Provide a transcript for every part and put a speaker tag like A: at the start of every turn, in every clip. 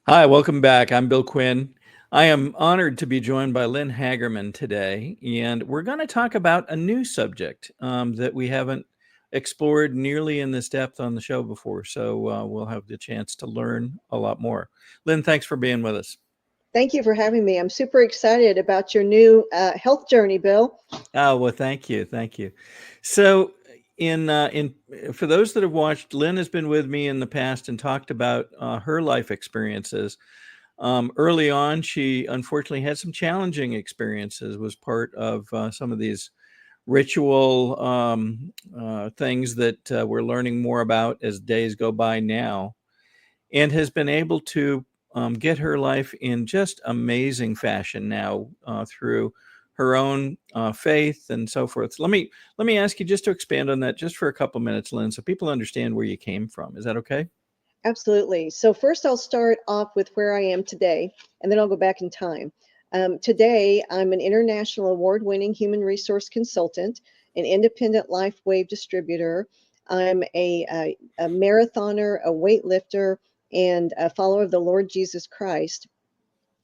A: Hi, welcome back. I'm Bill Quinn. I am honored to be joined by Lynne Haggerman today, and we're going to talk about a new subject that we haven't explored nearly in this depth on the show before. So we'll have the chance to learn a lot more. Lynne, thanks for being with us.
B: Thank you for having me. I'm super excited about your new health journey, Bill.
A: Oh, well, thank you. Thank you. So, in for those that have watched, Lynne has been with me in the past and talked about her life experiences. Early on, she unfortunately had some challenging experiences, was part of some of these ritual things that we're learning more about as days go by now, and has been able to get her life in just amazing fashion now through her own faith and so forth. Let me ask you just to expand on that just for a couple minutes, Lynn, so people understand where you came from. Is that okay?
B: Absolutely. So, first, I'll start off with where I am today, and then I'll go back in time. Today, I'm an international award winning human resource consultant, an independent Lifewave distributor. I'm a marathoner, a weightlifter, and a follower of the Lord Jesus Christ.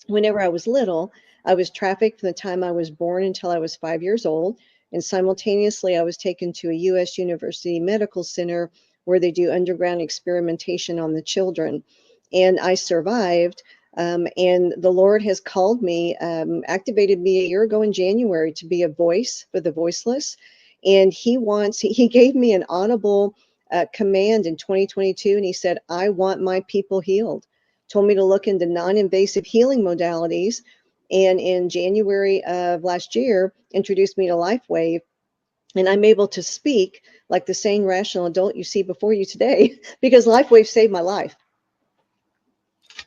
B: Whenever I was little, I was trafficked from the time I was born until I was 5 years old. And simultaneously, I was taken to a U.S. University medical center where they do underground experimentation on the children. And I survived. And the Lord has called me, activated me a year ago in January to be a voice for the voiceless. And he gave me an audible command in 2022. And he said, I want my people healed, told me to look into non-invasive healing modalities, and in January of last year introduced me to Lifewave, and I'm able to speak like the sane rational adult you see before you today because Lifewave saved my life.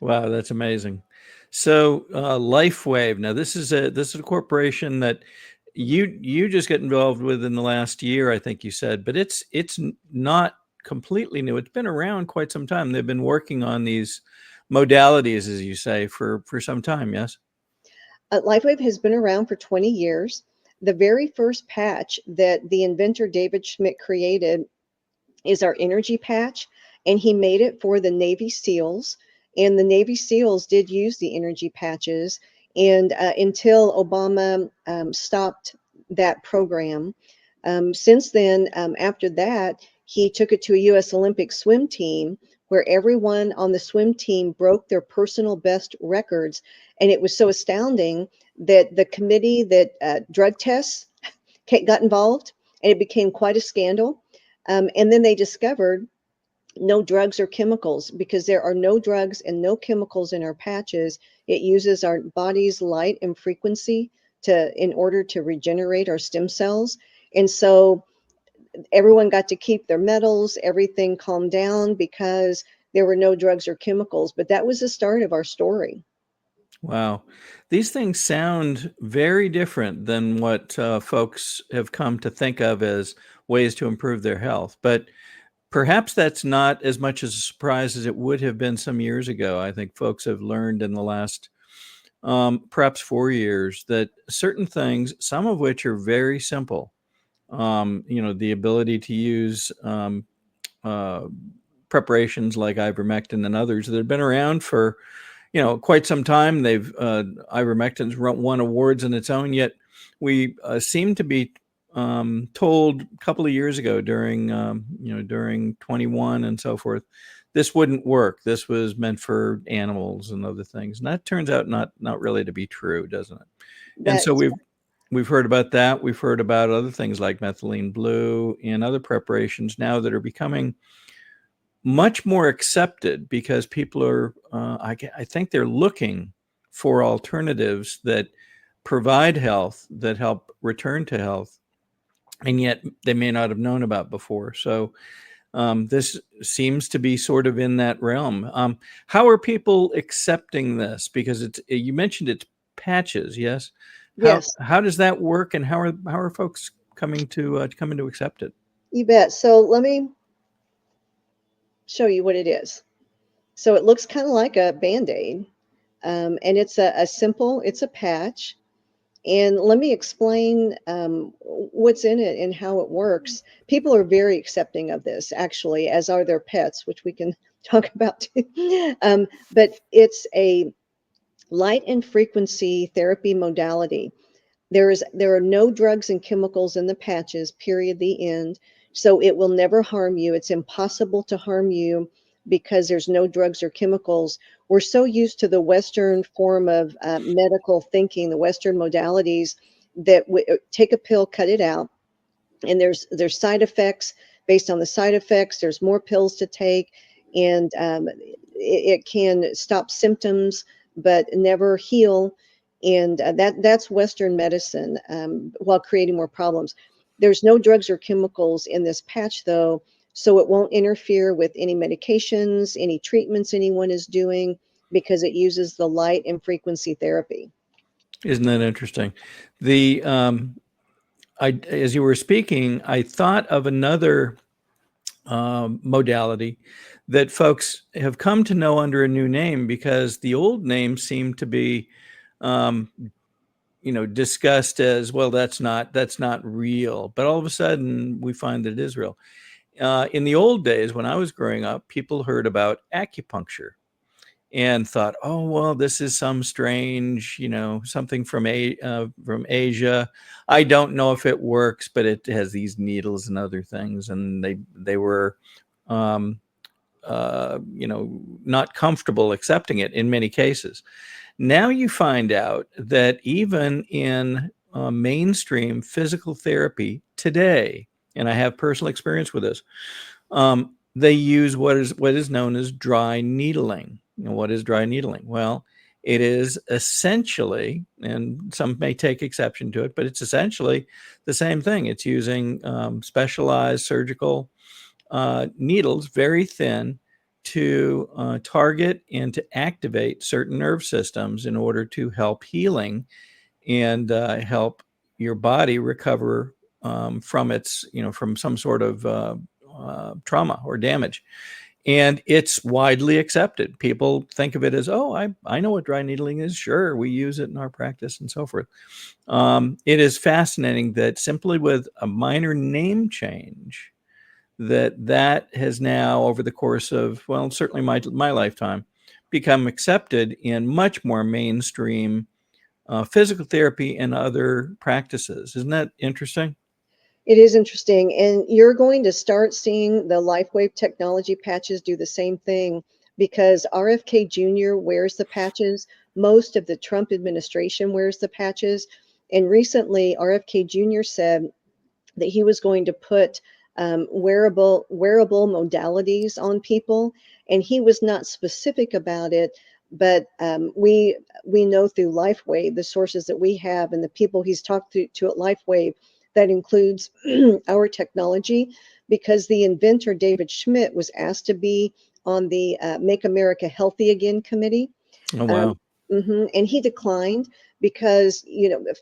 A: Wow, that's amazing. So, Lifewave. Now, this is a corporation that you just got involved with in the last year, I think you said, but it's not completely new. It's been around quite some time. They've been working on these modalities, as you say, for some time. Yes.
B: Lifewave has been around for 20 years. The very first patch that the inventor David Schmidt created is our energy patch, and he made it for the Navy SEALs. And the Navy SEALs did use the energy patches, and until Obama stopped that program. Since then, after that, he took it to a U.S. Olympic swim team where everyone on the swim team broke their personal best records. And it was so astounding that the committee that drug tests got involved, and it became quite a scandal. And then they discovered no drugs or chemicals because there are no drugs and no chemicals in our patches. It uses our body's light and frequency in order to regenerate our stem cells. And so everyone got to keep their medals, everything calmed down because there were no drugs or chemicals. But that was the start of our story.
A: Wow. These things sound very different than what folks have come to think of as ways to improve their health. But perhaps that's not as much as a surprise as it would have been some years ago. I think folks have learned in the last perhaps 4 years that certain things, some of which are very simple, the ability to use uh, preparations like ivermectin and others that have been around for quite some time. They've ivermectin's won awards in its own, yet we seem to be told a couple of years ago during 21 and so forth, this wouldn't work. This was meant for animals and other things, and that turns out not really to be true, doesn't it? And
B: That
A: so
B: is
A: we've heard about that. We've heard about other things like methylene blue and other preparations now that are becoming much more accepted because people are, I think they're looking for alternatives that provide health, that help return to health, and yet they may not have known about before. So this seems to be sort of in that realm. How are people accepting this? Because you mentioned it's patches, yes. How
B: yes,
A: how does that work, and how are folks coming to accept it?
B: you bet. So let me show you what it is. So it looks kind of like a Band-Aid, and it's a patch. And let me explain what's in it and how it works. People are very accepting of this, actually, as are their pets, which we can talk about. But it's a light and frequency therapy modality. There are no drugs and chemicals in the patches, period, the end. So it will never harm you. It's impossible to harm you because there's no drugs or chemicals. We're so used to the Western form of medical thinking, the Western modalities, that take a pill, cut it out, and there's side effects. Based on the side effects, there's more pills to take, and it can stop symptoms but never heal. And that's Western medicine, while creating more problems. There's no drugs or chemicals in this patch, though, so it won't interfere with any medications, any treatments anyone is doing, because it uses the light and frequency therapy.
A: Isn't that interesting? The as you were speaking, I thought of another modality that folks have come to know under a new name, because the old name seemed to be, um, discussed as, well, that's not real. But all of a sudden, we find that it is real. In the old days, when I was growing up, people heard about acupuncture and thought, oh, well, this is some strange, something from Asia. I don't know if it works, but it has these needles and other things, and they were, um, not comfortable accepting it in many cases. Now you find out that even in mainstream physical therapy today, and I have personal experience with this, they use what is known as dry needling. What is dry needling? Well, it is essentially, and some may take exception to it, but it's essentially the same thing. It's using specialized surgical needles, very thin, to target and to activate certain nerve systems in order to help healing and help your body recover from from some sort of trauma or damage. And it's widely accepted. People think of it as, oh, I know what dry needling is. Sure, we use it in our practice and so forth. It is fascinating that simply with a minor name change, that has now, over the course of, well, certainly my lifetime, become accepted in much more mainstream physical therapy and other practices. Isn't that interesting?
B: It is interesting. And you're going to start seeing the Lifewave technology patches do the same thing, because RFK Jr. wears the patches. Most of the Trump administration wears the patches. And recently, RFK Jr. said that he was going to put wearable modalities on people, and he was not specific about it. But we know through Lifewave, the sources that we have, and the people he's talked to at Lifewave, that includes our technology, because the inventor David Schmidt was asked to be on the Make America Healthy Again committee.
A: Oh,
B: Um,
A: wow.
B: and he declined because,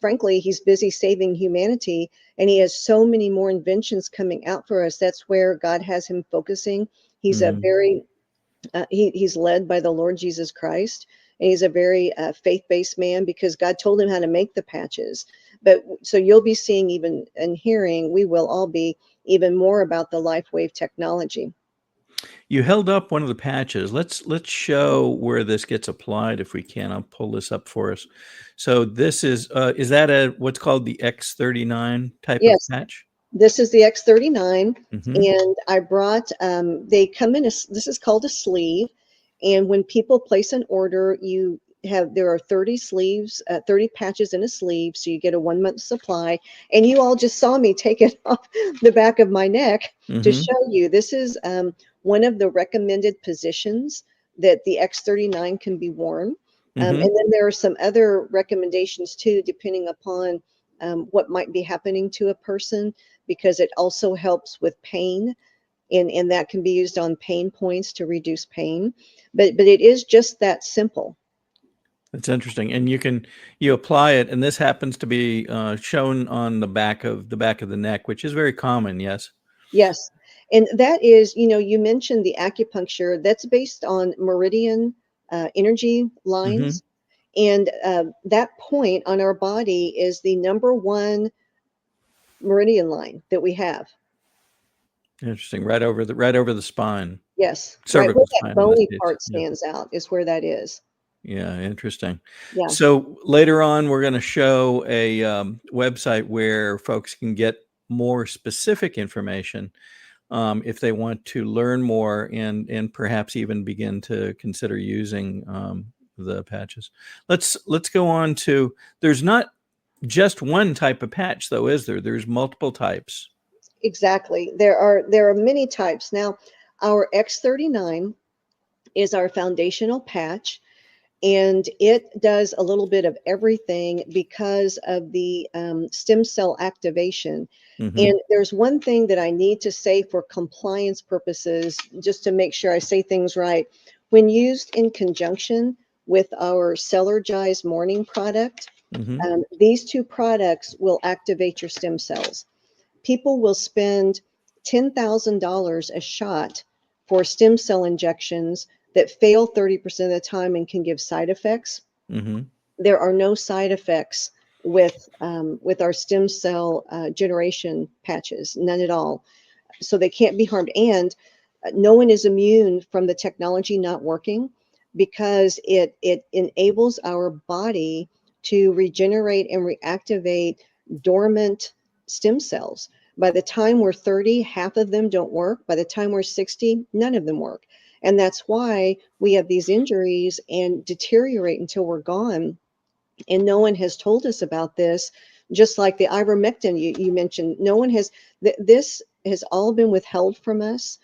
B: frankly, he's busy saving humanity, and he has so many more inventions coming out for us. That's where God has him focusing. He's a
A: Mhm.
B: very he's led by the Lord Jesus Christ, and he's a very faith-based man, because God told him how to make the patches. But so you'll be seeing, even and hearing, we will all be, even more about the LifeWave technology.
A: You held up one of the patches. Let's show where this gets applied if we can. I'll pull this up for us. So this is that a what's called the X39 type of
B: Yes,
A: patch?
B: this is the X39,
A: Hmm.
B: and I brought, they come in, this is called a sleeve. And when people place an order, there are 30 sleeves, 30 patches in a sleeve. So you get a 1 month supply. And you all just saw me take it off the back of my neck to
A: Hmm.
B: show you. This is one of the recommended positions that the X39 can be worn. And
A: Hmm.
B: then there are some other recommendations too, depending upon what might be happening to a person, because it also helps with pain, and that can be used on pain points to reduce pain. But it is just that simple.
A: That's interesting. And you apply it, and this happens to be shown on the back of the neck, which is very common. Yes.
B: Yes. And that is, you mentioned the acupuncture, that's based on meridian energy
A: Hmm.
B: lines. And that point on our body is the number one meridian line that we have.
A: Interesting. Right over the spine.
B: Yes, right where
A: cervical
B: that
A: spine in this
B: bony
A: case.
B: part
A: Yeah.
B: stands out is where that is.
A: Yeah, interesting.
B: Yeah.
A: So later on, we're going to show a website where folks can get more specific information if they want to learn more and perhaps even begin to consider using the patches. Let's go on to. There's not just one type of patch, though, is there? There's multiple types.
B: Exactly. There are many types. Now, our X39 is our foundational patch, and it does a little bit of everything because of the stem cell activation.
A: Mm-hmm.
B: And there's one thing that I need to say for compliance purposes, just to make sure I say things right. When used in conjunction with our Celergize morning product,
A: Mm-hmm.
B: these two products will activate your stem cells. People will spend $10,000 a shot for stem cell injections that fail 30% of the time and can give side effects.
A: Mm-hmm.
B: There are no side effects with our stem cell generation patches, none at all. So they can't be harmed. And no one is immune from the technology not working because it enables our body to regenerate and reactivate dormant stem cells. By the time we're 30, half of them don't work. By the time we're 60, none of them work. And that's why we have these injuries and deteriorate until we're gone. And no one has told us about this. Just like the ivermectin you mentioned, no one has. This has all been withheld from us,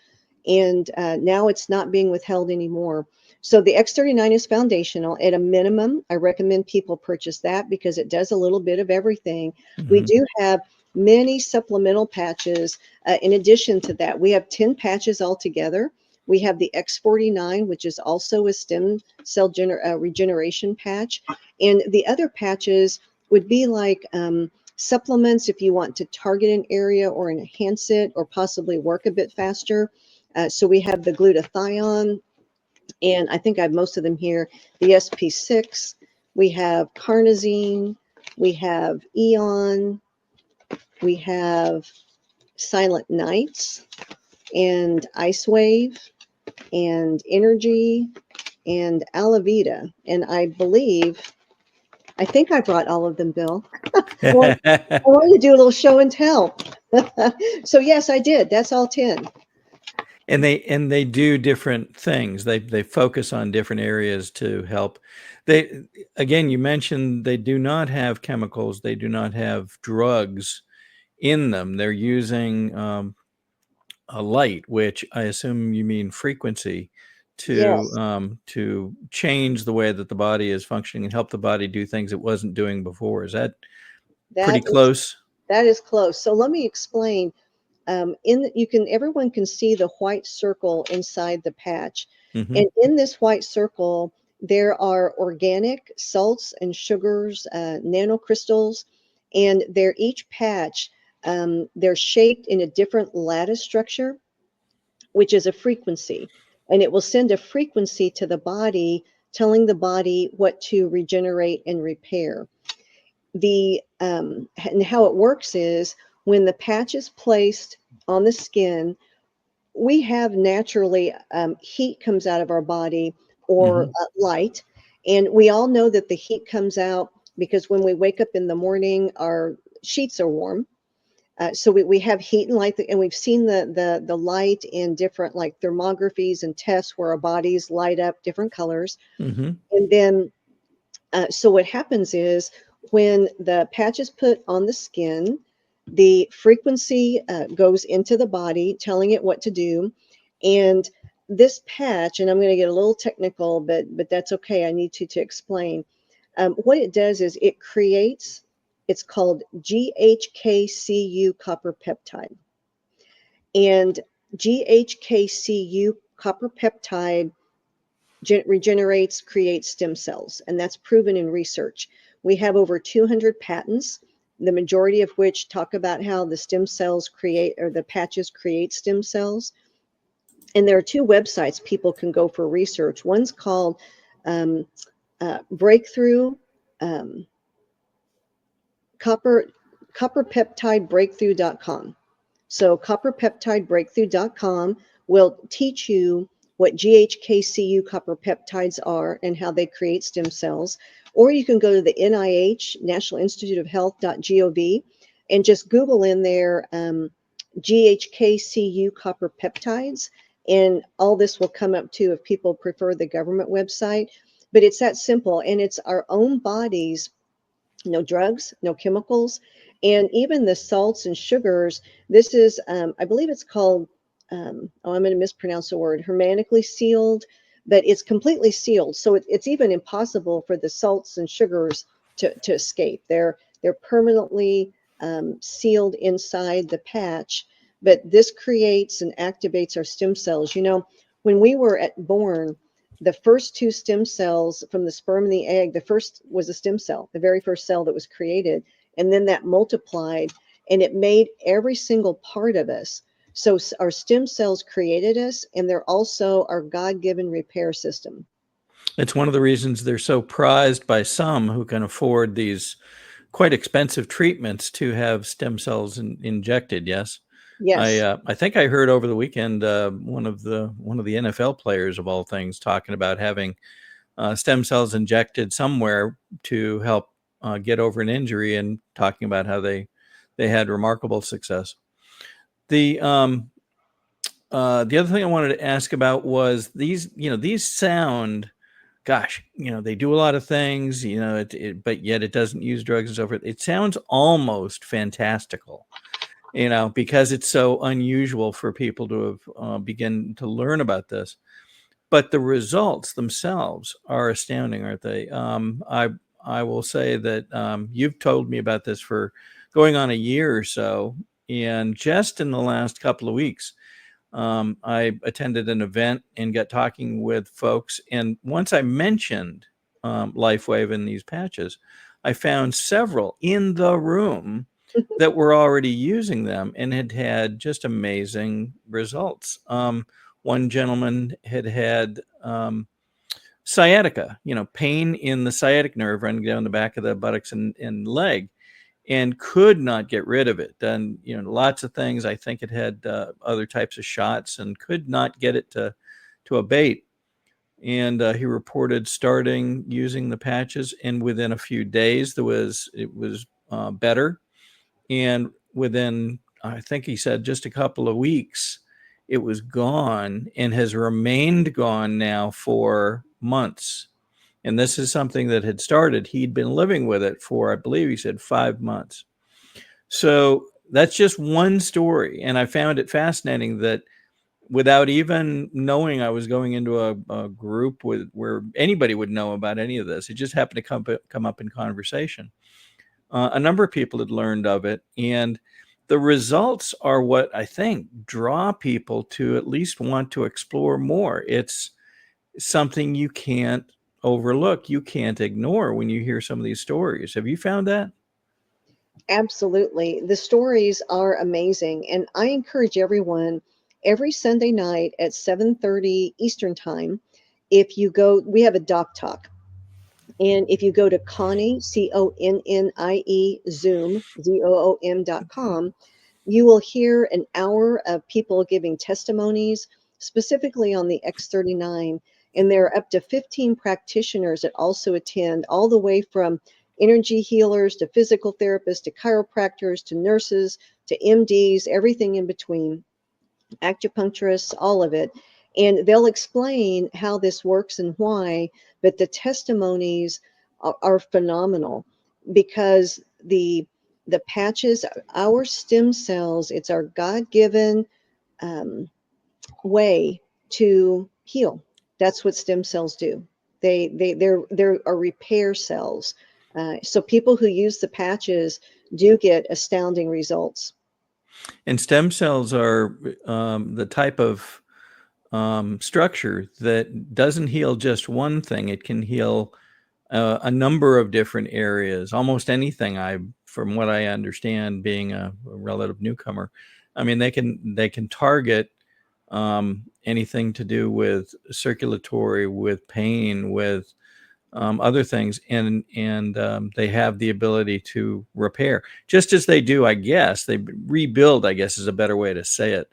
B: and now it's not being withheld anymore. So the X39 is foundational. At a minimum, I recommend people purchase that because it does a little bit of everything. We
A: Mm-hmm.
B: do have many supplemental patches. In addition to that, we have 10 patches altogether. We have the X49, which is also a stem cell regeneration patch. And the other patches would be like supplements if you want to target an area or enhance it or possibly work a bit faster. So we have the glutathione, and I think I have most of them here. The SP6, we have carnosine, we have Eon, we have Silent Nights, and Ice Wave, and Energy, and Alavita. And I think I brought all of them, Bill. Well, I wanted to do a little show and tell. So yes, I did. That's all 10.
A: And they do different things. They focus on different areas to help. They, again, you mentioned they do not have chemicals. They do not have drugs in them. They're using a light, which I assume you mean frequency,
B: Yes,
A: to change the way that the body is functioning and help the body do things it wasn't doing before. Is that pretty
B: that is
A: close?
B: that is close. So let me explain. Everyone can see the white circle inside the patch,
A: Mm-hmm.
B: and in this white circle there are organic salts and sugars, nanocrystals, and they're each patch. They're shaped in a different lattice structure, which is a frequency, and it will send a frequency to the body, telling the body what to regenerate and repair. And how it works is when the patch is placed on the skin, we have naturally heat comes out of our body or
A: Mm-hmm.
B: light. And we all know that the heat comes out because when we wake up in the morning, our sheets are warm. So we have heat and light, and we've seen the light in different like thermographies and tests where our bodies light up different colors.
A: Mm-hmm.
B: And then so what happens is when the patch is put on the skin, the frequency goes into the body, telling it what to do. And this patch, and I'm going to get a little technical, but that's okay. I need to explain. What it does is it creates. It's called GHKCU copper peptide, and GHKCU copper peptide regenerates, creates stem cells, and that's proven in research. We have over 200 patents, the majority of which talk about how the stem cells create, or the patches create stem cells. And there are two websites people can go for research. One's called um, Breakthrough um, Copper Copperpeptidebreakthrough.com. So copperpeptidebreakthrough.com will teach you what GHKCU copper peptides are and how they create stem cells. Or you can go to the NIH, National Institute of Health.gov, and just Google in there GHKCU copper peptides, and all this will come up too if people prefer the government website. But it's that simple, and it's our own bodies, no drugs, no chemicals, and even the salts and sugars. This is, I believe it's called, oh, I'm going to mispronounce the word, hermetically sealed, but it's completely sealed. So it's even impossible for the salts and sugars to escape. They're permanently sealed inside the patch, but this creates and activates our stem cells. You know, when we were born, the first two stem cells from the sperm and the egg, the first was a stem cell, the very first cell that was created, and then that multiplied, and it made every single part of us. So our stem cells created us, and they're also our God-given repair system.
A: It's one of the reasons they're so prized by some who can afford these quite expensive treatments to have stem cells injected. Yes.
B: Yes.
A: I think I heard over the weekend one of the NFL players of all things talking about having stem cells injected somewhere to help get over an injury, and talking about how they had remarkable success. The other thing I wanted to ask about was these sound, gosh, they do a lot of things, but yet it doesn't use drugs and so forth. It sounds almost fantastical, because it's so unusual for people to have begin to learn about this. But the results themselves are astounding, aren't they? I will say that you've told me about this for going on a year or so, and just in the last couple of weeks, I attended an event and got talking with folks. And once I mentioned Lifewave and these patches, I found several in the room that were already using them and had just amazing results. One gentleman had sciatica, pain in the sciatic nerve running down the back of the buttocks and leg, and could not get rid of it. Done, lots of things. I think it had other types of shots and could not get it to abate. And he reported starting using the patches, and within a few days it was better. And within, I think he said, just a couple of weeks, it was gone and has remained gone now for months. And this is something that had started. He'd been living with it for, I believe he said, 5 months. So that's just one story. And I found it fascinating that without even knowing I was going into a group where anybody would know about any of this, it just happened to come up in conversation. A number of people had learned of it, and the results are what I think draw people to at least want to explore more. It's something you can't overlook, you can't ignore when you hear some of these stories. Have you found that?
B: Absolutely. The stories are amazing. And I encourage everyone every Sunday night at 7:30 Eastern time, if you go, we have a doc talk. And if you go to Connie, CONNIE, Zoom, ZOOM.com, you will hear an hour of people giving testimonies specifically on the X39. And there are up to 15 practitioners that also attend, all the way from energy healers to physical therapists to chiropractors to nurses to MDs, everything in between, acupuncturists, all of it. And they'll explain how this works and why. But the testimonies are phenomenal, because the patches, our stem cells, it's our God-given way to heal. That's what stem cells do. They're a repair cells. So people who use the patches do get astounding results.
A: And stem cells are the type of structure that doesn't heal just one thing. It can heal a number of different areas, almost anything. From what I understand, being a relative newcomer, I mean, they can target anything to do with circulatory, with pain, with other things, and they have the ability to repair, just as they do, I guess, they rebuild, I guess is a better way to say it.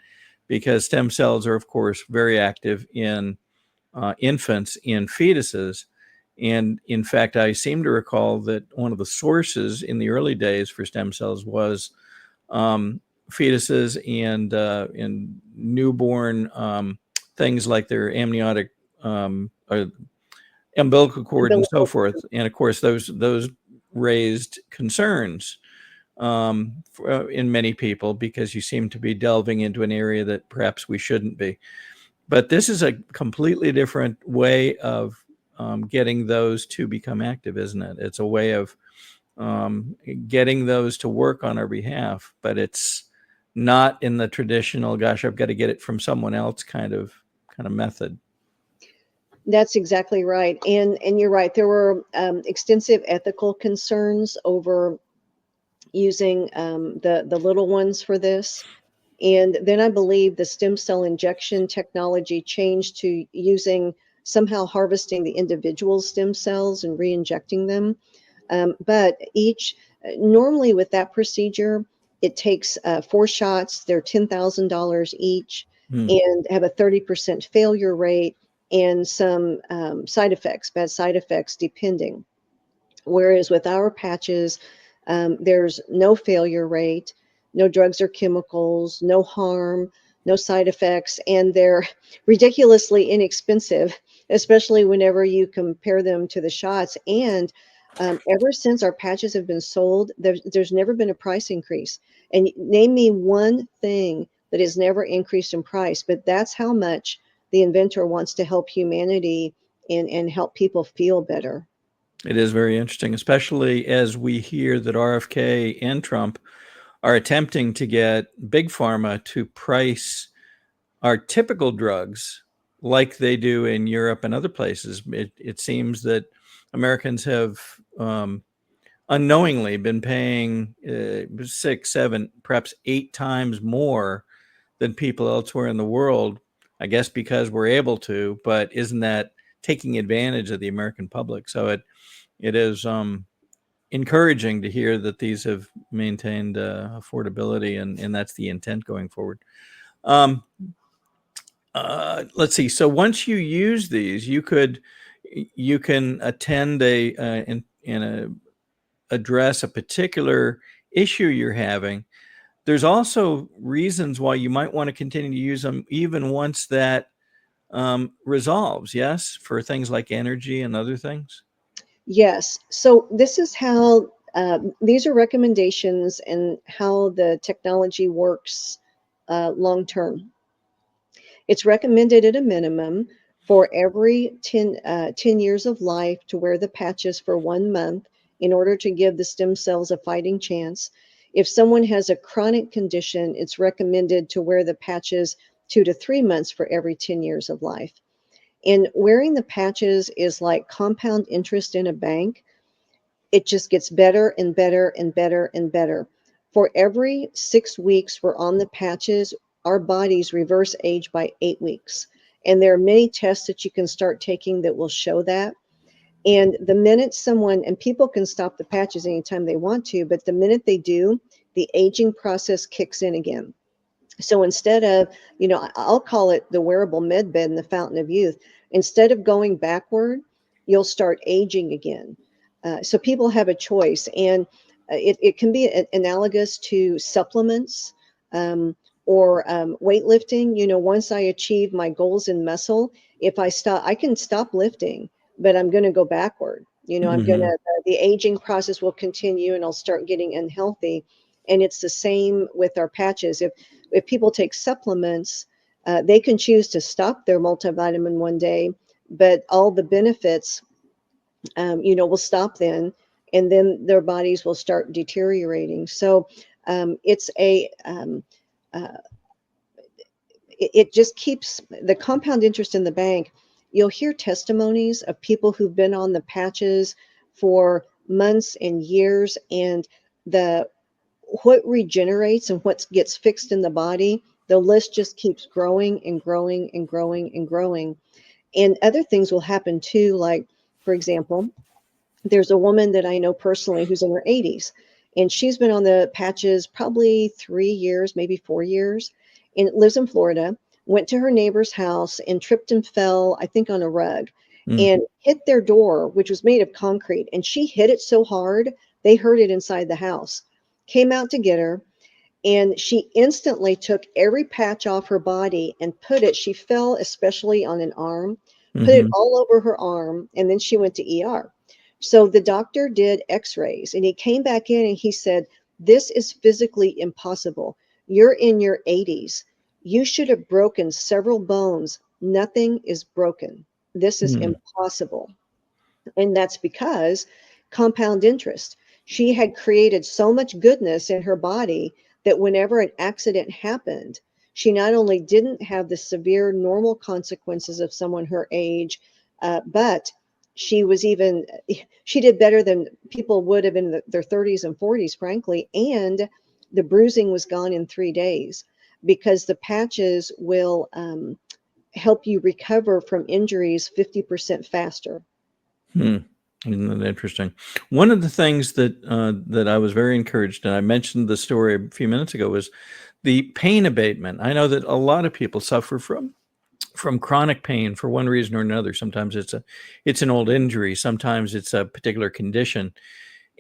A: because stem cells are, of course, very active in infants, in fetuses. And in fact, I seem to recall that one of the sources in the early days for stem cells was fetuses and newborn things like their amniotic umbilical cord and so forth. And of course, those raised concerns in many people, because you seem to be delving into an area that perhaps we shouldn't be. But this is a completely different way of getting those to become active, isn't it? It's a way of getting those to work on our behalf, but it's not in the traditional, gosh, I've got to get it from someone else kind of method.
B: That's exactly right. And you're right. There were extensive ethical concerns over using the little ones for this. And then I believe the stem cell injection technology changed to using somehow harvesting the individual stem cells and re-injecting them. But normally with that procedure, it takes 4 shots. They're $10,000 each and have a 30% failure rate and some bad side effects depending. Whereas with our patches, there's no failure rate, no drugs or chemicals, no harm, no side effects, and they're ridiculously inexpensive, especially whenever you compare them to the shots. And ever since our patches have been sold, there's never been a price increase. And name me one thing that has never increased in price, but that's how much the inventor wants to help humanity and help people feel better.
A: It is very interesting, especially as we hear that RFK and Trump are attempting to get big pharma to price our typical drugs like they do in Europe and other places. It seems that Americans have unknowingly been paying 6, 7, perhaps 8 times more than people elsewhere in the world, I guess because we're able to, but isn't that taking advantage of the American public? So it is encouraging to hear that these have maintained affordability, and that's the intent going forward. Let's see. So once you use these, you can attend address a particular issue you're having. There's also reasons why you might want to continue to use them even once that resolves. Yes, for things like energy and other things.
B: Yes. So this is how these are recommendations and how the technology works long term. It's recommended at a minimum for every 10 years of life to wear the patches for 1 month in order to give the stem cells a fighting chance. If someone has a chronic condition, it's recommended to wear the patches 2 to 3 months for every 10 years of life. And wearing the patches is like compound interest in a bank. It just gets better and better and better and better. For every 6 weeks we're on the patches, our bodies reverse age by 8 weeks. And there are many tests that you can start taking that will show that. And the minute and people can stop the patches anytime they want to, but the minute they do, the aging process kicks in again. So instead of, I'll call it the wearable med bed and the fountain of youth. Instead of going backward, you'll start aging again. So people have a choice, and it can be analogous to supplements or weightlifting. Once I achieve my goals in muscle, if I stop, I can stop lifting, but I'm going to go backward. The aging process will continue, and I'll start getting unhealthy. And it's the same with our patches. If people take supplements, they can choose to stop their multivitamin one day, but all the benefits will stop then, and then their bodies will start deteriorating. So it just keeps the compound interest in the bank. You'll hear testimonies of people who've been on the patches for months and years, and what regenerates and what gets fixed in the body, the list just keeps growing and growing and growing and growing. And other things will happen too, like, for example, there's a woman that I know personally who's in her 80s, and she's been on the patches probably 3 years, maybe 4 years. and lives in Florida, went to her neighbor's house and tripped and fell, I think, on a rug
A: Mm.
B: and hit their door, which was made of concrete. And she hit it so hard, they heard it inside the house, came out to get her. And she instantly took every patch off her body and put it, she fell especially on an arm, put it
A: Mm-hmm.
B: all over her arm, and then she went to ER. So the doctor did x-rays and he came back in and he said, this is physically impossible. You're in your 80s. You should have broken several bones. Nothing is broken. This is
A: Mm.
B: impossible. And that's because compound interest. She had created so much goodness in her body that whenever an accident happened, she not only didn't have the severe normal consequences of someone her age, but she was even, she did better than people would have in their 30s and 40s, frankly. And the bruising was gone in 3 days because the patches will help you recover from injuries 50% faster.
A: Hmm. Isn't that interesting? One of the things that I was very encouraged, and I mentioned the story a few minutes ago, was the pain abatement. I know that a lot of people suffer from chronic pain for one reason or another. Sometimes it's an old injury, sometimes it's a particular condition,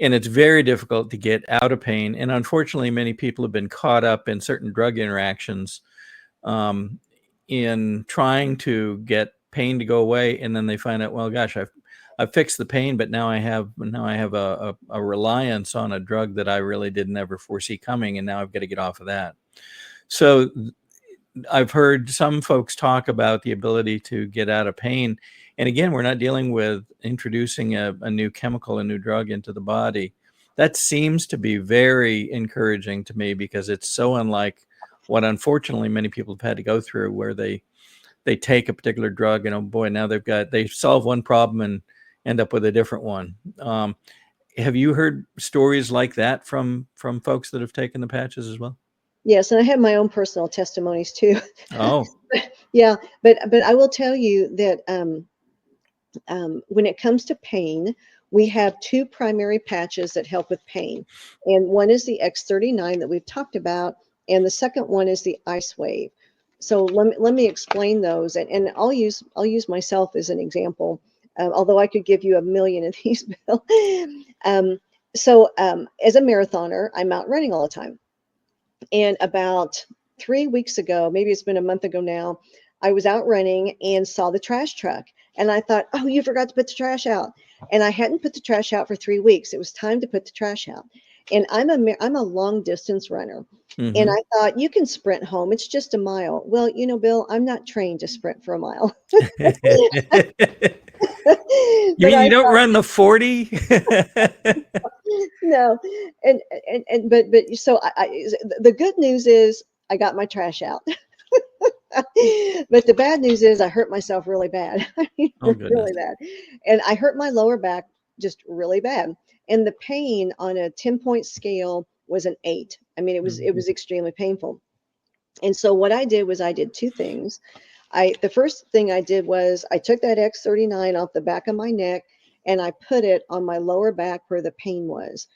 A: and it's very difficult to get out of pain. And unfortunately, many people have been caught up in certain drug interactions um, in trying to get pain to go away, and then they find out, well, gosh, I've fixed the pain, but now I have a reliance on a drug that I really didn't ever foresee coming, and now I've got to get off of that. So I've heard some folks talk about the ability to get out of pain. And again, we're not dealing with introducing a new chemical, a new drug into the body. That seems to be very encouraging to me because it's so unlike what unfortunately many people have had to go through, where they take a particular drug and, oh boy, now they solve one problem and end up with a different one. Have you heard stories like that from folks that have taken the patches as well?
B: Yes, and I have my own personal testimonies too.
A: Oh.
B: Yeah, but I will tell you that when it comes to pain, we have two primary patches that help with pain, and one is the X39 that we've talked about, and the second one is the Icewave. So let me explain those, and I'll use myself as an example, although I could give you a million of these, Bill. um, as a marathoner, I'm out running all the time. And about 3 weeks ago, maybe it's been a month ago now, I was out running and saw the trash truck. And I thought, oh, you forgot to put the trash out. And I hadn't put the trash out for 3 weeks. It was time to put the trash out. And I'm a long distance runner. And
A: Mm-hmm.
B: I thought, you can sprint home. It's just a mile. Well, Bill, I'm not trained to sprint for a mile.
A: You
B: But
A: mean you
B: I
A: don't run the 40?
B: no, but so the good news is I got my trash out. But the bad news is I hurt myself really bad. I mean,
A: Oh, goodness.
B: really bad. And I hurt my lower back just really bad. And the pain on a 10-point scale was an 8. I mean, it
A: Mhm.
B: was extremely painful. And so what I did was I did two things. The first thing I did was I took that X39 off the back of my neck and I put it on my lower back where the pain was.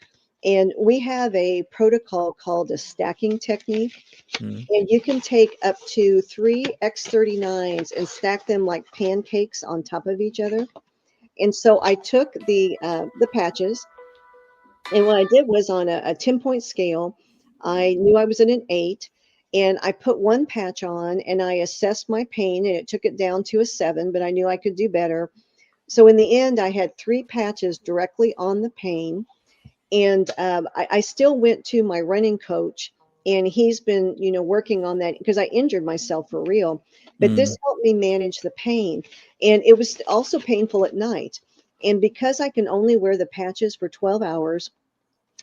B: And we have a protocol called a stacking technique.
A: Mhm.
B: And you can take up to 3 X39s and stack them like pancakes on top of each other. And so I took the patches, and what I did was on a 10-point scale, I knew I was at an 8, and I put one patch on and I assessed my pain, and it took it down to a 7, but I knew I could do better. So in the end, I had 3 patches directly on the pain. And I still went to my running coach, and he's been, working on that because I injured myself for real. But
A: Mhm.
B: this helped me manage the pain, and it was also painful at night. And because I can only wear the patches for 12 hours,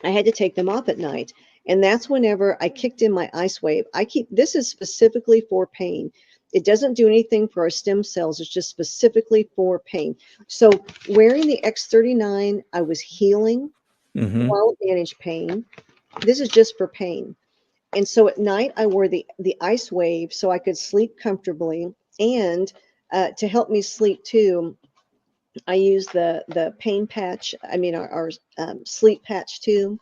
B: I had to take them off at night. And that's whenever I kicked in my Icewave. This is specifically for pain. It doesn't do anything for our stem cells. It's just specifically for pain. So wearing the X39, I was healing
A: Mhm.
B: while manage pain. This is just for pain. And so at night I wore the Icewave so I could sleep comfortably. And to help me sleep too, I use the pain patch. I mean our sleep patch too.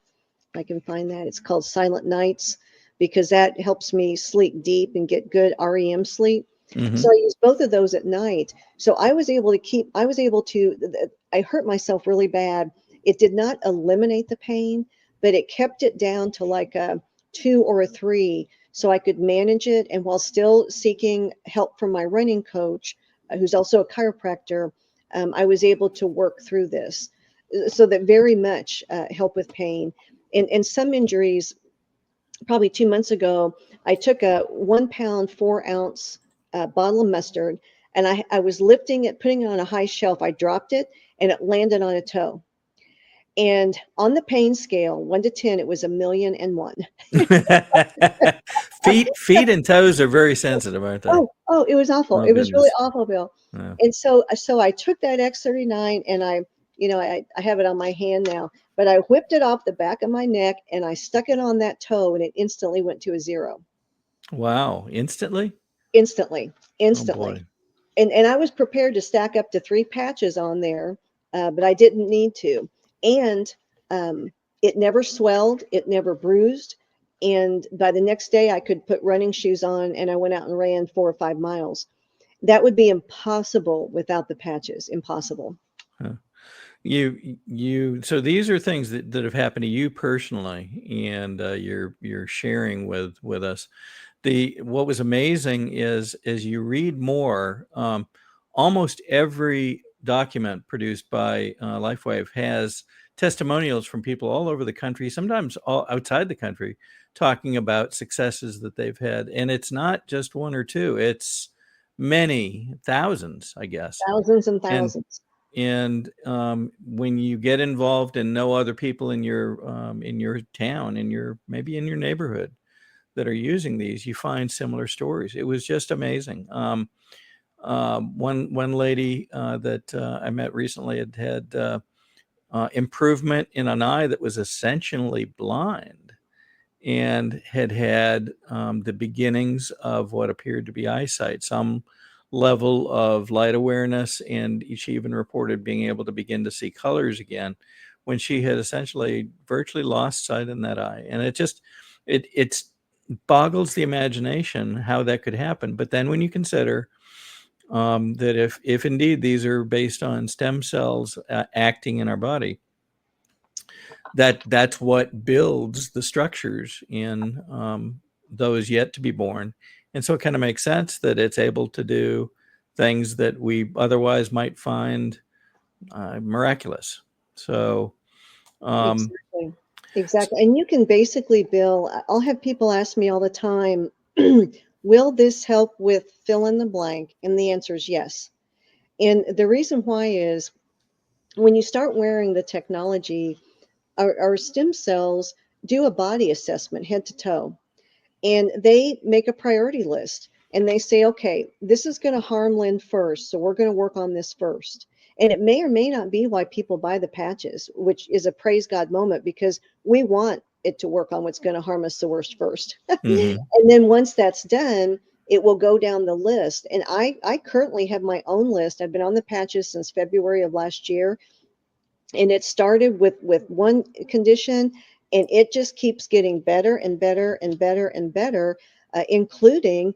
B: If I can find that. It's called Silent Nights because that helps me sleep deep and get good REM sleep.
A: Mm-hmm.
B: So I use both of those at night. So I was able to I hurt myself really bad. It did not eliminate the pain, but it kept it down to like a 2 or a 3, so I could manage it. And while still seeking help from my running coach, who's also a chiropractor, I was able to work through this. So that very much help with pain. And some injuries, probably 2 months ago, I took a 1 pound, 4 ounce bottle of mustard, and I was lifting it, putting it on a high shelf. I dropped it and it landed on a toe. And on the pain scale, 1 to 10, it was 1,000,001.
A: Feet and toes are very sensitive, aren't they?
B: Oh, it was awful.
A: Oh
B: It was really
A: goodness.
B: awful, Bill.
A: Yeah.
B: And so I took that X39 and I have it on my hand now, but I whipped it off the back of my neck and I stuck it on that toe and it instantly went to a 0.
A: Wow. Instantly?
B: Instantly,
A: Oh
B: instantly.
A: boy.
B: And I was prepared to stack up to 3 patches on there, but I didn't need to. And it never swelled, it never bruised. And by the next day, I could put running shoes on and I went out and ran 4 or 5 miles. That would be impossible without the patches. Impossible.
A: Huh. So these are things that have happened to you personally, and you're sharing with us. What was amazing is as you read more, almost every document produced by Lifewave has testimonials from people all over the country, sometimes all outside the country, talking about successes that they've had. And it's not just one or two; it's many thousands, I guess.
B: Thousands and
A: And
B: thousands.
A: when you get involved and know other people in your town, maybe in your neighborhood that are using these, you find similar stories. It was just amazing. One lady that I met recently had improvement in an eye that was essentially blind, and had the beginnings of what appeared to be eyesight, some level of light awareness, and she even reported being able to begin to see colors again when she had essentially virtually lost sight in that eye. And it boggles the imagination how that could happen. But then when you consider that if indeed these are based on stem cells acting in our body, that's what builds the structures in those yet to be born. And so it kind of makes sense that it's able to do things that we otherwise might find miraculous. So
B: Exactly. Exactly. And you can basically, Bill, I'll have people ask me all the time, will this help with fill in the blank? And the answer is yes. And the reason why is when you start wearing the technology, our stem cells do a body assessment head to toe, and they make a priority list and they say, okay, this is going to harm Lynn first, so we're going to work on this first. And it may or may not be why people buy the patches, which is a praise God moment, because we want it to work on what's going to harm us the worst first.
A: mhm.
B: And then once that's done, it will go down the list. And I currently have my own list. I've been on the patches since February of last year, and it started with one condition, and it just keeps getting better and better and better and better, including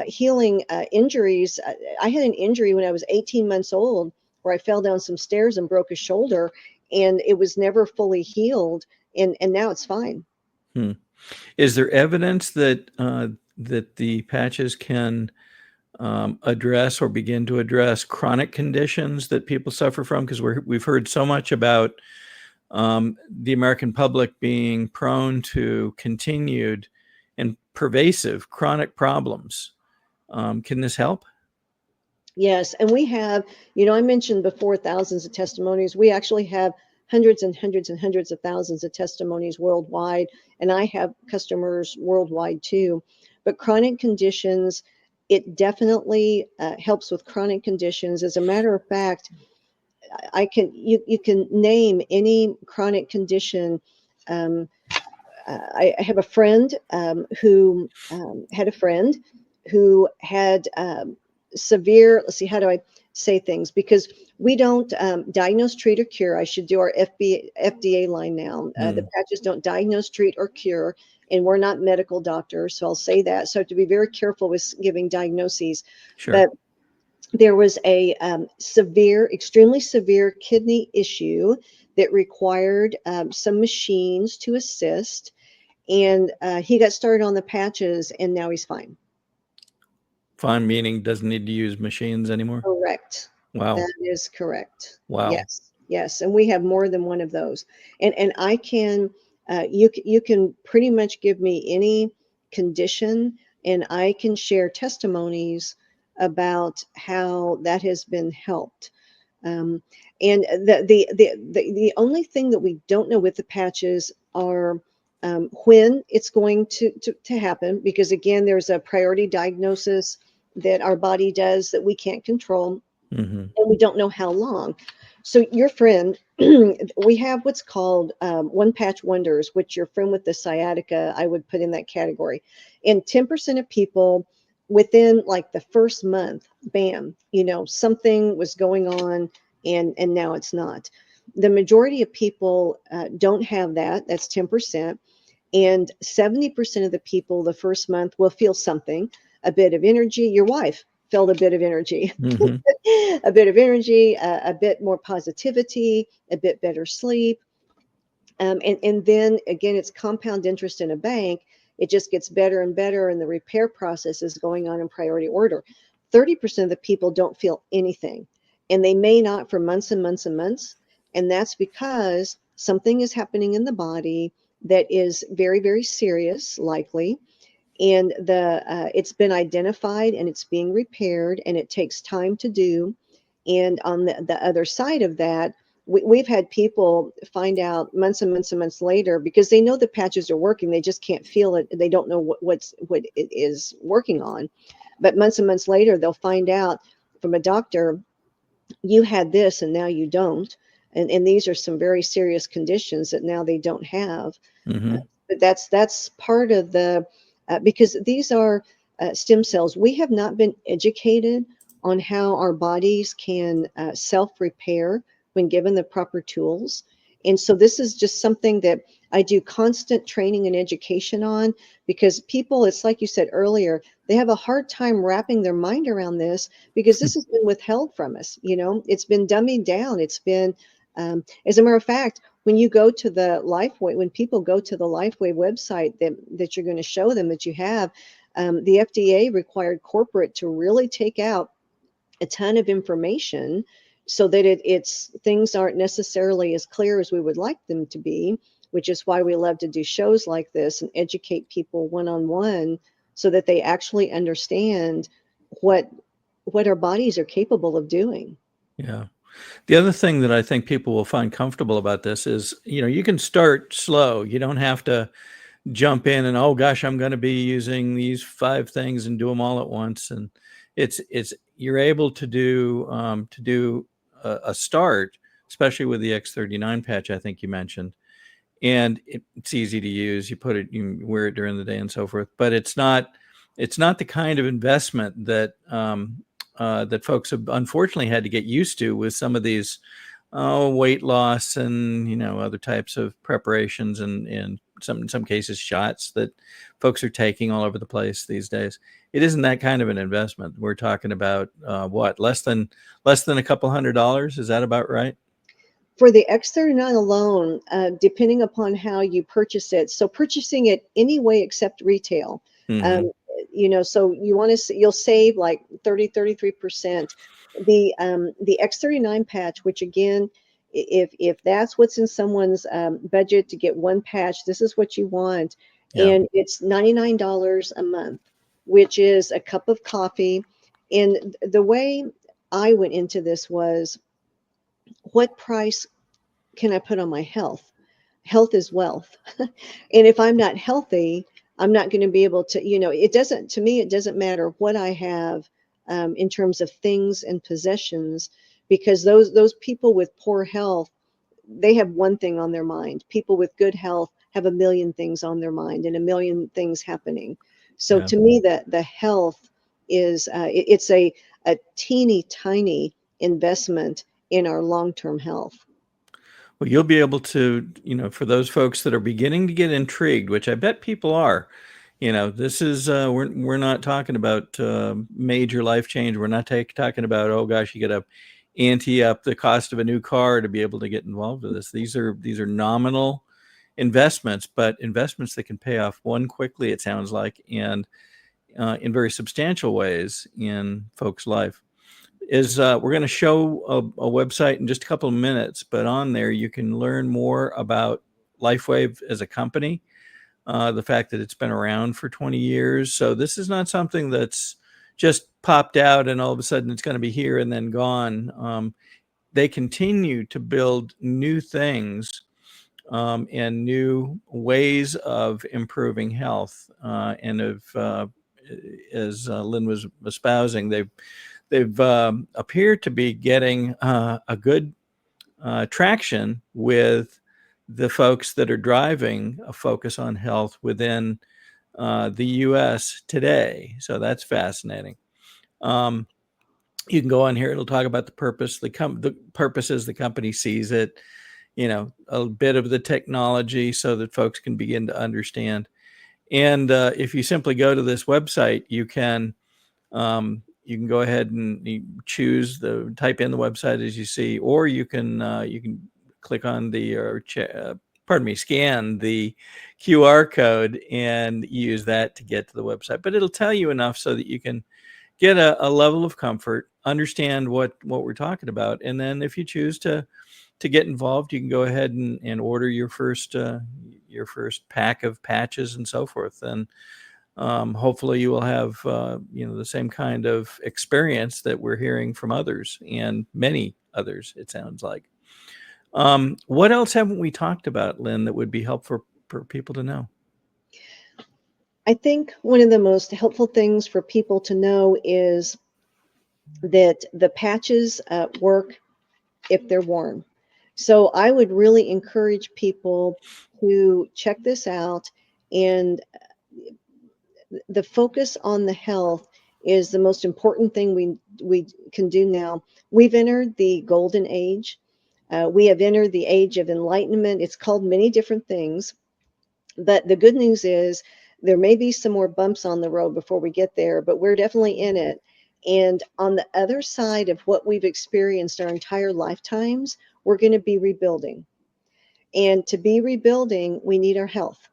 B: healing injuries. I had an injury when I was 18 months old where I fell down some stairs and broke a shoulder, and it was never fully healed, and now it's fine.
A: Hmm. Is there evidence that that the patches can address or begin to address chronic conditions that people suffer from? Because we've heard so much about the American public being prone to continued and pervasive chronic problems. Can this help?
B: Yes, and we have, I mentioned before thousands of testimonies. We actually have hundreds and hundreds and hundreds of thousands of testimonies worldwide, and I have customers worldwide too. But chronic conditions, it definitely helps with chronic conditions. As a matter of fact, you can name any chronic condition. Um, I have a friend who had a friend who had severe, let's see, how do I say things? Because we don't diagnose, treat, or cure. I should do our FDA line now. The
A: Hmm.
B: patches don't diagnose, treat, or cure. and we're not medical doctors, so I'll say that. So I have to be very careful with giving diagnoses.
A: Sure.
B: But there was a extremely severe kidney issue that required some machines to assist. And he got started on the patches, and now he's fine.
A: Fine, meaning doesn't need to use machines anymore?
B: Correct.
A: Wow.
B: That is correct.
A: Wow.
B: Yes. Yes. And we have more than one of those. And I can, you can pretty much give me any condition, and I can share testimonies about how that has been helped. Um, and the only thing that we don't know with the patches are when it's going to happen, because again, there's a priority diagnosis that our body does that we can't control,
A: Mm-hmm.
B: and we don't know how long. So your friend, we have what's called one patch wonders, which your friend with the sciatica, I would put in that category. And 10% of people within like the first month, bam, something was going on, and now it's not. The majority of people don't have that. That's 10%. And 70% of the people the first month will feel something, a bit of energy. Your wife felt a bit of energy,
A: Mm-hmm.
B: a bit of energy, a bit more positivity, a bit better sleep. And then again, it's compound interest in a bank. It just gets better and better, and the repair process is going on in priority order. 30% of the people don't feel anything, and they may not for months and months and months. And that's because something is happening in the body that is very, very serious, likely. And it's been identified, and it's being repaired, and it takes time to do. And on the other side of that, we've had people find out months and months and months later, because they know the patches are working, they just can't feel it, they don't know what it is working on. But months and months later, they'll find out from a doctor, you had this and now you don't, and these are some very serious conditions that now they don't have.
A: Mm-hmm.
B: But that's part of the because these are stem cells. We have not been educated on how our bodies can self-repair when given the proper tools. And so this is just something that I do constant training and education on, because people, it's like you said earlier, they have a hard time wrapping their mind around this, because this has been withheld from us. It's been dummied down. It's been, as a matter of fact, when you go to the Lifewave, when people go to the Lifewave website that you're going to show them that you have, the FDA required corporate to really take out a ton of information, so that it's things aren't necessarily as clear as we would like them to be, which is why we love to do shows like this and educate people one-on-one, so that they actually understand what our bodies are capable of doing.
A: Yeah. The other thing that I think people will find comfortable about this is, you can start slow. You don't have to jump in and, oh gosh, I'm going to be using these 5 things and do them all at once. And you're able to do a start, especially with the X39 patch, I think you mentioned. And it's easy to use. You wear it during the day and so forth, but it's not the kind of investment that that folks have unfortunately had to get used to with some of these weight loss and other types of preparations, and in some cases shots that folks are taking all over the place these days. It isn't that kind of an investment. We're talking about what, less than a couple $100. Is that about right?
B: For the X39 alone, depending upon how you purchase it, so purchasing it anyway except retail,
A: Mm-hmm.
B: So you'll save like 33%. The X39 patch, which again, if that's what's in someone's budget to get one patch, this is what you want.
A: Yeah.
B: And it's $99 a month, which is a cup of coffee. And the way I went into this was, what price can I put on my health? Health is wealth. And if I'm not healthy, I'm not going to be able to, to me, it doesn't matter what I have in terms of things and possessions, because those people with poor health, they have one thing on their mind. People with good health have a million things on their mind and a million things happening. So
A: Yeah.
B: to me, the health is, it's a teeny tiny investment in our long-term health.
A: Well, you'll be able to, for those folks that are beginning to get intrigued, which I bet people are, this is, we're not talking about major life change. We're not talking about, oh gosh, you got to ante up the cost of a new car to be able to get involved with this. These are nominal investments, but investments that can pay off one quickly, it sounds like, and in very substantial ways in folks' life. We're going to show a website in just a couple of minutes, but on there you can learn more about Lifewave as a company, the fact that it's been around for 20 years. So this is not something that's just popped out and all of a sudden it's going to be here and then gone. They continue to build new things and new ways of improving health. And as Lynn was espousing, they've appeared to be getting a good traction with the folks that are driving a focus on health within the U.S. today. So that's fascinating. You can go on here. It'll talk about the purpose, the purposes the company sees it, a bit of the technology so that folks can begin to understand. And if you simply go to this website, you can go ahead and type in the website as you see, or you can click on scan the QR code and use that to get to the website. But it'll tell you enough so that you can get a level of comfort, understand what we're talking about, and then if you choose to get involved, you can go ahead and order your first pack of patches and so forth. And hopefully you will have the same kind of experience that we're hearing from others and many others, it sounds like. What else haven't we talked about, Lynn, that would be helpful for people to know?
B: I think one of the most helpful things for people to know is that the patches work if they're worn. So I would really encourage people to check this out. And the focus on the health is the most important thing we can do now. We've entered the golden age. We have entered the age of enlightenment. It's called many different things. But the good news is there may be some more bumps on the road before we get there, but we're definitely in it. And on the other side of what we've experienced our entire lifetimes, we're going to be rebuilding. And to be rebuilding, we need our health.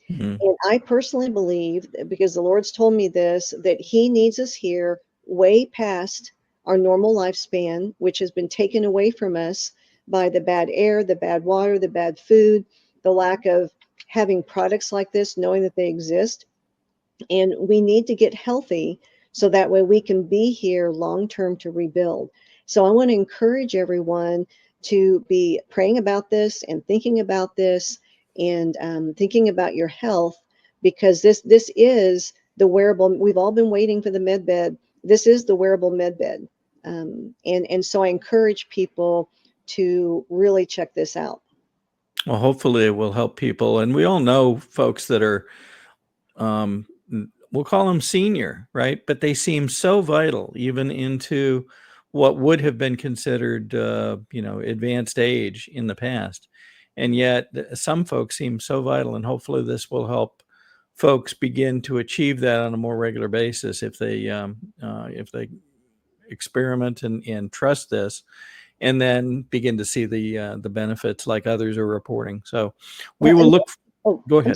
A: Mm-hmm.
B: And I personally believe, because the Lord's told me this, that He needs us here way past our normal lifespan, which has been taken away from us by the bad air, the bad water, the bad food, the lack of having products like this, knowing that they exist. And we need to get healthy so that way we can be here long term to rebuild. So I want to encourage everyone to be praying about this and thinking about this and thinking about your health, because this is the wearable. We've all been waiting for the med bed. This is the wearable med bed. And so I encourage people to really check this out.
A: Well, hopefully it will help people. And we all know folks that are, we'll call them senior, right? But they seem so vital, even into what would have been considered, advanced age in the past. And yet some folks seem so vital, and hopefully this will help folks begin to achieve that on a more regular basis if they experiment and trust this, and then begin to see the benefits like others are reporting. So we will look. Go ahead.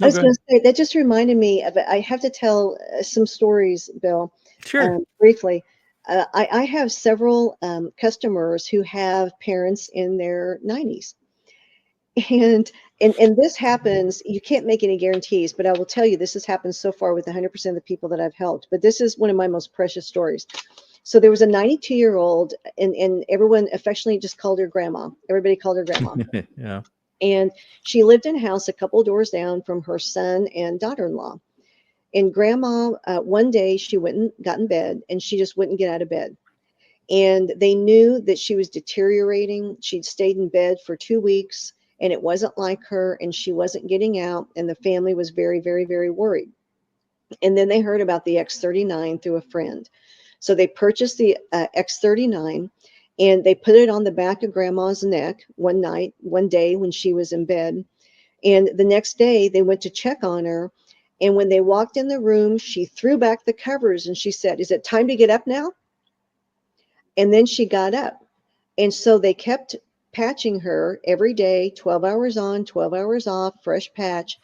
B: I was going to say, that just reminded me of, I have to tell some stories, Bill.
A: Sure.
B: Briefly. I have several customers who have parents in their 90s. And this happens, you can't make any guarantees, but I will tell you, this has happened so far with 100% of the people that I've helped. But this is one of my most precious stories. So there was a 92-year-old, and everyone affectionately just called her grandma. Everybody called her grandma.
A: Yeah.
B: And she lived in a house a couple doors down from her son and daughter-in-law. And grandma, one day she went and got in bed, and she just wouldn't get out of bed. And they knew that she was deteriorating. She'd stayed in bed for 2 weeks, and it wasn't like her, and she wasn't getting out. And the family was very, very, very worried. And then they heard about the X39 through a friend. So they purchased the X39, And they put it on the back of grandma's neck one day when she was in bed. And the next day they went to check on her. And when they walked in the room, she threw back the covers and she said, "Is it time to get up now?" And then she got up. And so they kept patching her every day, 12 hours on, 12 hours off, fresh patch.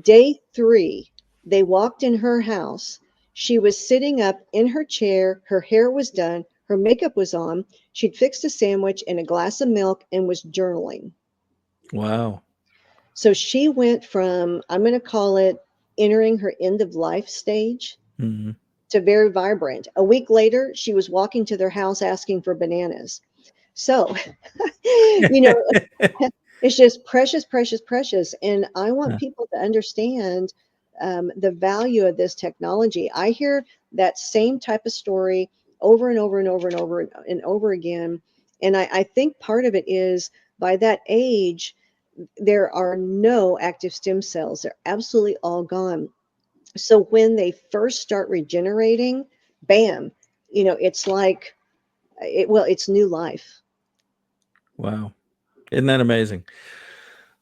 B: Day 3, they walked in her house. She was sitting up in her chair. Her hair was done. Her makeup was on. She'd fixed a sandwich and a glass of milk and was journaling.
A: Wow.
B: So she went from, I'm going to call it, entering her end of life stage
A: Mm-hmm.
B: to very vibrant. A week later, she was walking to their house asking for bananas. So, you know, it's just precious, precious, precious. And I want people to understand the value of this technology. I hear that same type of story over and over and over and over and over again. And I think part of it is by that age, there are no active stem cells. They're absolutely all gone. So when they first start regenerating, bam, it's like, it's new life.
A: Wow. Isn't that amazing?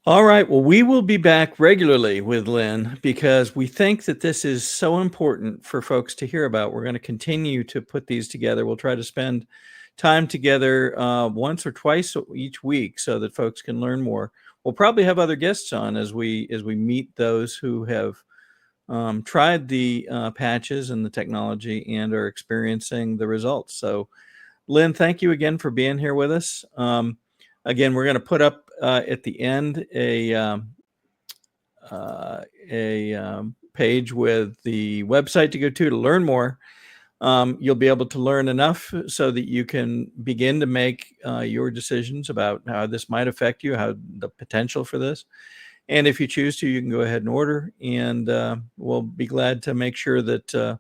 A: All right. Well, we will be back regularly with Lynn because we think that this is so important for folks to hear about. We're going to continue to put these together. We'll try to spend time together once or twice each week so that folks can learn more. We'll probably have other guests on as we meet those who have tried the patches and the technology and are experiencing the results. So, Lynn, thank you again for being here with us. Again, we're going to put up at the end a page with the website to go to learn more. You'll be able to learn enough so that you can begin to make your decisions about how this might affect you, how the potential for this. And if you choose to, you can go ahead and order, and we'll be glad to make sure that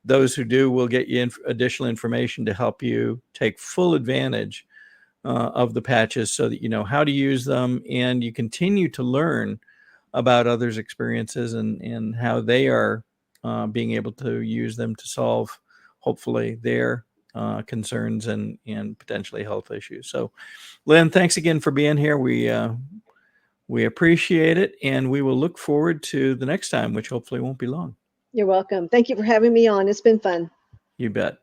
A: those who do will get you additional information to help you take full advantage of the patches so that you know how to use them and you continue to learn about others' experiences and how they are being able to use them to solve, hopefully, their concerns and potentially health issues. So, Lynn, thanks again for being here. We appreciate it, and we will look forward to the next time, which hopefully won't be long.
B: You're welcome. Thank you for having me on. It's been fun.
A: You bet.